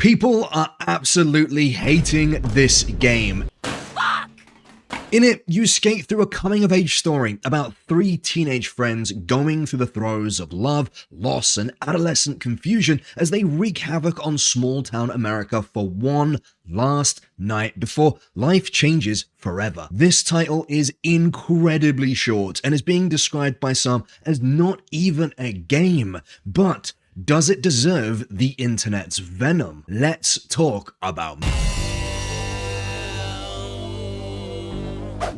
People are absolutely hating this game. In it, you skate through a coming-of-age story about 3 teenage friends going through the throes of love, loss, and adolescent confusion as they wreak havoc on small-town America for one last night before life changes forever. This title is incredibly short and is being described by some as not even a game, but does it deserve the internet's venom? Let's talk about it.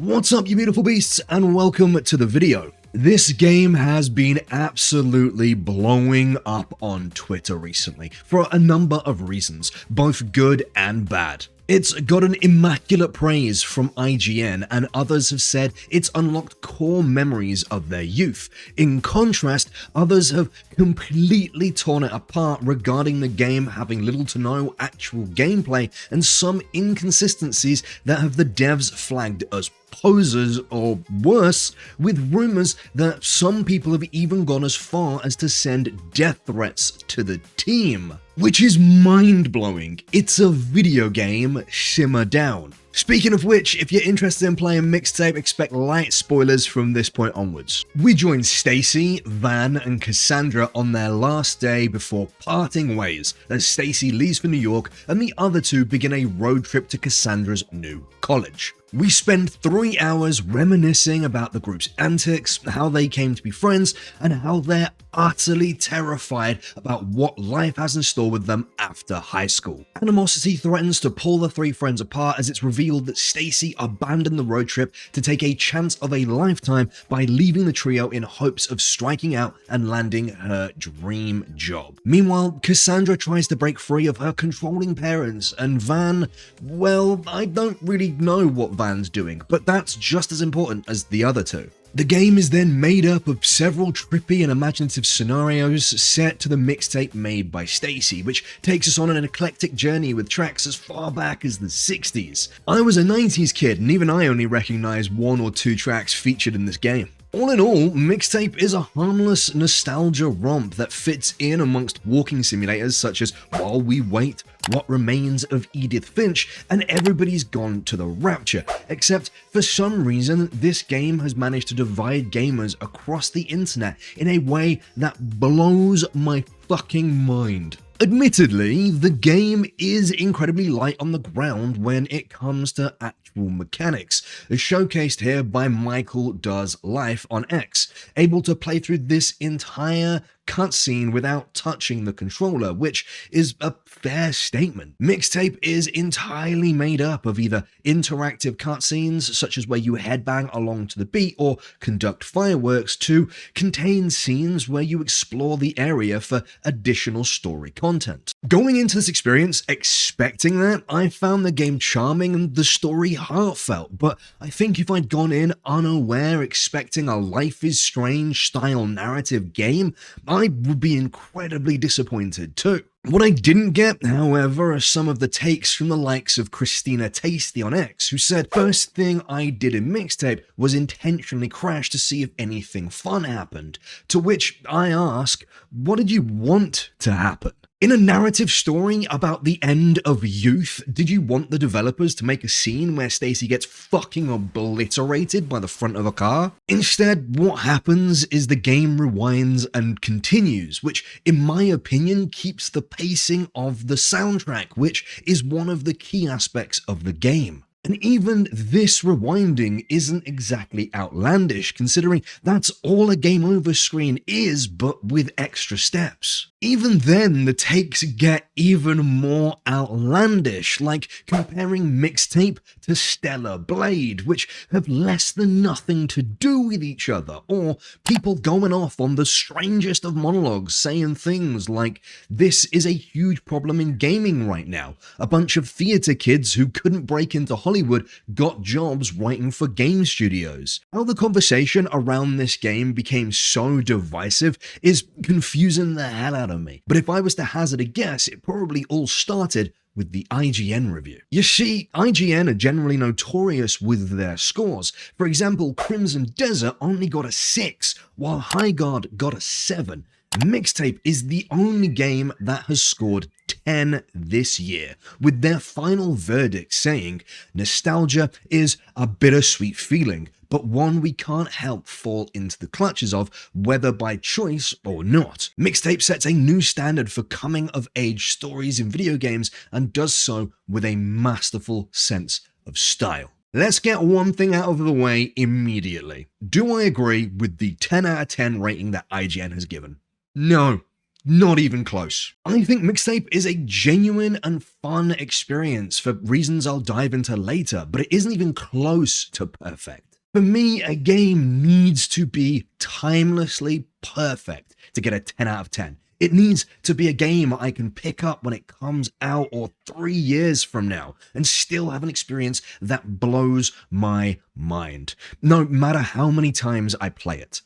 What's up, you beautiful beasts, and welcome to the video. This game has been absolutely blowing up on Twitter recently for a number of reasons, both good and bad. It's gotten immaculate praise from IGN, and others have said it's unlocked core memories of their youth. In contrast, others have completely torn it apart regarding the game having little to no actual gameplay and some inconsistencies that have the devs flagged as posers, or worse, with rumors that some people have even gone as far as to send death threats to the team. Which is mind-blowing. It's a video game, simmer down. Speaking of which, if you're interested in playing Mixtape, expect light spoilers from this point onwards. We join Stacy, Van, and Cassandra on their last day before parting ways, as Stacy leaves for New York and the other two begin a road trip to Cassandra's new college. We spend 3 hours reminiscing about the group's antics, how they came to be friends, and how they're utterly terrified about what life has in store with them after high school. Animosity threatens to pull the 3 friends apart as it's revealed that Stacy abandoned the road trip to take a chance of a lifetime by leaving the trio in hopes of striking out and landing her dream job. Meanwhile, Cassandra tries to break free of her controlling parents, and Van, well, I don't really know what Van's doing, but that's just as important as the other two. The game is then made up of several trippy and imaginative scenarios set to the mixtape made by Stacy, which takes us on an eclectic journey with tracks as far back as the 60s. I was a 90s kid, and even I only recognize 1 or 2 tracks featured in this game. All in all, Mixtape is a harmless nostalgia romp that fits in amongst walking simulators such as While We Wait, What Remains of Edith Finch, and Everybody's Gone to the Rapture, except for some reason this game has managed to divide gamers across the internet in a way that blows my fucking mind. Admittedly, the game is incredibly light on the ground when it comes to actual mechanics, as showcased here by Michael Does Life on X, able to play through this entire cutscene without touching the controller, which is a fair statement. Mixtape is entirely made up of either interactive cutscenes, such as where you headbang along to the beat or conduct fireworks, to contain scenes where you explore the area for additional story content. Going into this experience expecting that, I found the game charming and the story heartfelt, but I think if I'd gone in unaware expecting a Life is Strange style narrative game, I would be incredibly disappointed too. What I didn't get, however, are some of the takes from the likes of Christina Tasty on X, who said, "First thing I did in Mixtape was intentionally crash to see if anything fun happened." To which I ask, what did you want to happen? In a narrative story about the end of youth, did you want the developers to make a scene where Stacy gets fucking obliterated by the front of a car? Instead, what happens is the game rewinds and continues, which, in my opinion, keeps the pacing of the soundtrack, which is one of the key aspects of the game. And even this rewinding isn't exactly outlandish, considering that's all a game over screen is, but with extra steps. Even then, the takes get even more outlandish, like comparing Mixtape to Stellar Blade, which have less than nothing to do with each other, or people going off on the strangest of monologues saying things like, "This is a huge problem in gaming right now. A bunch of theater kids who couldn't break into Hollywood got jobs writing for game studios." How the conversation around this game became so divisive is confusing the hell out of me. But if I was to hazard a guess, it probably all started with the IGN review. You see, IGN are generally notorious with their scores. For example, Crimson Desert only got a 6, while Highguard got a 7. Mixtape is the only game that has scored 10 this year, with their final verdict saying, "Nostalgia is a bittersweet feeling, but one we can't help fall into the clutches of, whether by choice or not." Mixtape sets a new standard for coming-of-age stories in video games and does so with a masterful sense of style. Let's get one thing out of the way immediately. Do I agree with the 10 out of 10 rating that IGN has given? No. Not even close. I think Mixtape is a genuine and fun experience for reasons I'll dive into later, but it isn't even close to perfect. For me, a game needs to be timelessly perfect to get a 10 out of 10. It needs to be a game I can pick up when it comes out or 3 years from now and still have an experience that blows my mind, no matter how many times I play it.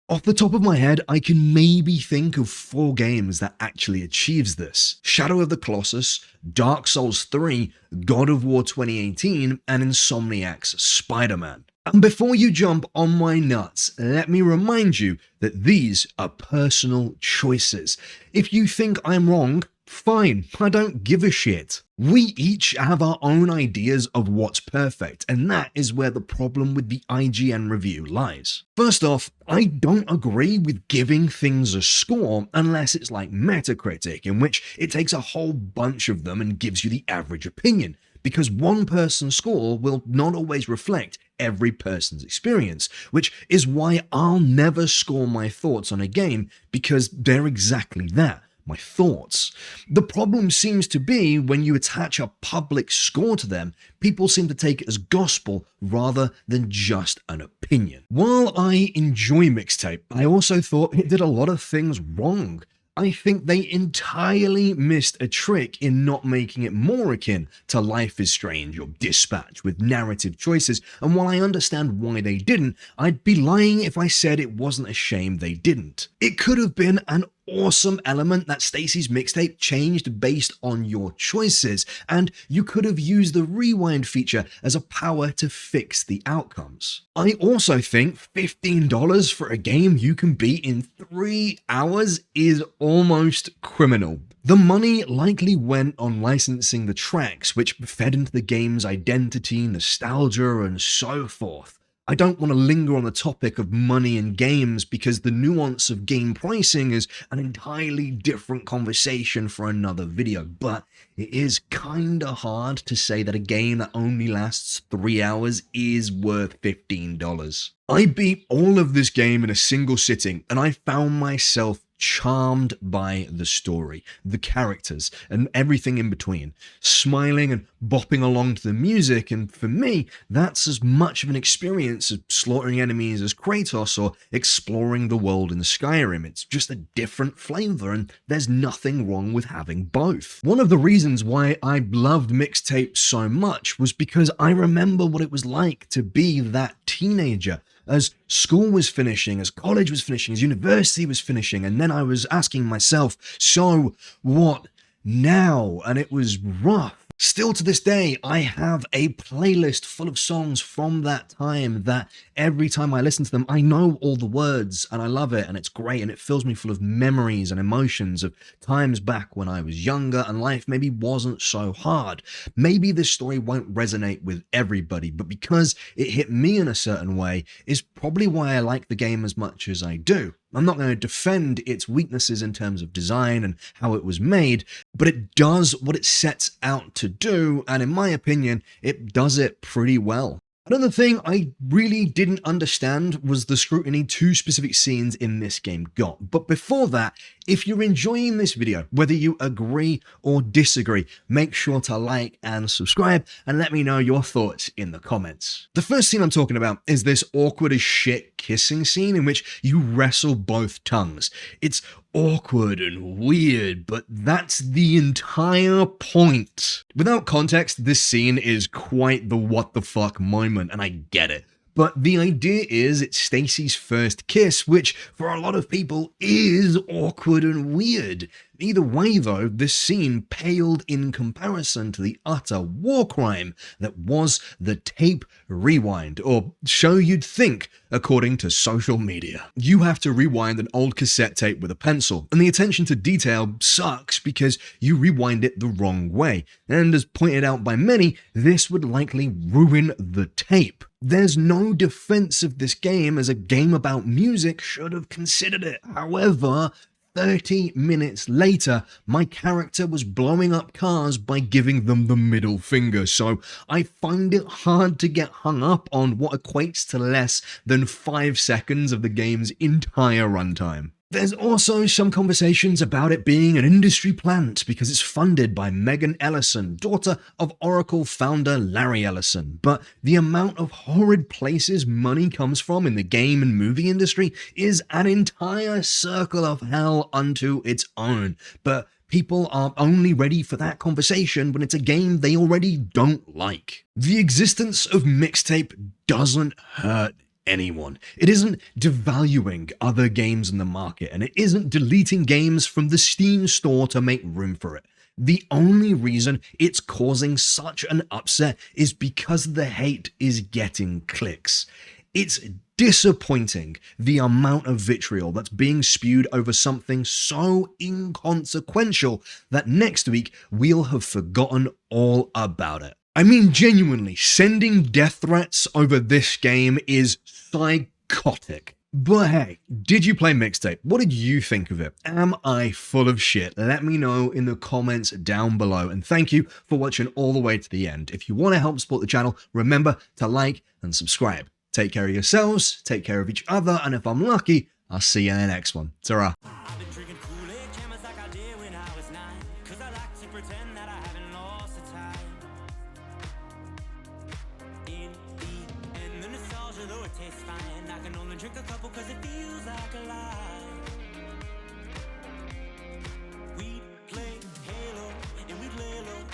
Off the top of my head, I can maybe think of 4 games that actually achieves this: Shadow of the Colossus, Dark Souls 3, God of War 2018, and Insomniac's Spider-Man. And before you jump on my nuts, let me remind you that these are personal choices. If you think I'm wrong, fine, I don't give a shit. We each have our own ideas of what's perfect, and that is where the problem with the IGN review lies. First off, I don't agree with giving things a score unless it's like Metacritic, in which it takes a whole bunch of them and gives you the average opinion, because one person's score will not always reflect every person's experience, which is why I'll never score my thoughts on a game, because they're exactly that. My thoughts. The problem seems to be when you attach a public score to them, people seem to take it as gospel rather than just an opinion. While I enjoy Mixtape, I also thought it did a lot of things wrong. I think they entirely missed a trick in not making it more akin to Life is Strange or Dispatch with narrative choices, and while I understand why they didn't, I'd be lying if I said it wasn't a shame they didn't. It could have been an awesome element that Stacy's Mixtape changed based on your choices, and you could have used the rewind feature as a power to fix the outcomes. I also think $15 for a game you can beat in 3 hours is almost criminal. The money likely went on licensing the tracks, which fed into the game's identity, nostalgia, and so forth. I don't want to linger on the topic of money in games because the nuance of game pricing is an entirely different conversation for another video, but it is kinda hard to say that a game that only lasts 3 hours is worth $15. I beat all of this game in a single sitting, and I found myself charmed by the story, the characters, and everything in between, smiling and bopping along to the music, and for me, that's as much of an experience as slaughtering enemies as Kratos or exploring the world in Skyrim. It's just a different flavor, and there's nothing wrong with having both. One of the reasons why I loved Mixtape so much was because I remember what it was like to be that teenager. As school was finishing, as college was finishing, as university was finishing, and then I was asking myself, so what now? And it was rough. Still to this day, I have a playlist full of songs from that time that every time I listen to them, I know all the words and I love it and it's great and it fills me full of memories and emotions of times back when I was younger and life maybe wasn't so hard. Maybe this story won't resonate with everybody, but because it hit me in a certain way is probably why I like the game as much as I do. I'm not going to defend its weaknesses in terms of design and how it was made, but it does what it sets out to do, and in my opinion, it does it pretty well. Another thing I really didn't understand was the scrutiny 2 specific scenes in this game got. But before that, if you're enjoying this video, whether you agree or disagree, make sure to like and subscribe and let me know your thoughts in the comments. The first scene I'm talking about is this awkward as shit kissing scene in which you wrestle both tongues. It's awkward and weird, but that's the entire point. Without context, this scene is quite the what the fuck moment, and I get it. But the idea is it's Stacy's first kiss, which for a lot of people is awkward and weird. Either way though, this scene paled in comparison to the utter war crime that was the tape rewind, or so you'd think, according to social media. You have to rewind an old cassette tape with a pencil, and the attention to detail sucks because you rewind it the wrong way, and as pointed out by many, this would likely ruin the tape. There's no defense of this game, as a game about music should have considered it. However, 30 minutes later, my character was blowing up cars by giving them the middle finger, so I find it hard to get hung up on what equates to less than 5 seconds of the game's entire runtime. There's also some conversations about it being an industry plant because it's funded by Megan Ellison, daughter of Oracle founder Larry Ellison, but the amount of horrid places money comes from in the game and movie industry is an entire circle of hell unto its own. But people are only ready for that conversation when it's a game they already don't like. The existence of Mixtape doesn't hurt anyone. It isn't devaluing other games in the market, and it isn't deleting games from the Steam store to make room for it. The only reason it's causing such an upset is because the hate is getting clicks. It's disappointing the amount of vitriol that's being spewed over something so inconsequential that next week we'll have forgotten all about it. I mean, genuinely, sending death threats over this game is psychotic. But hey, did you play Mixtape? What did you think of it? Am I full of shit? Let me know in the comments down below. And thank you for watching all the way to the end. If you want to help support the channel, remember to like and subscribe. Take care of yourselves, take care of each other, and if I'm lucky, I'll see you in the next one. Ta-ra. Though it tastes fine, I can only drink a couple cause it feels like a lie.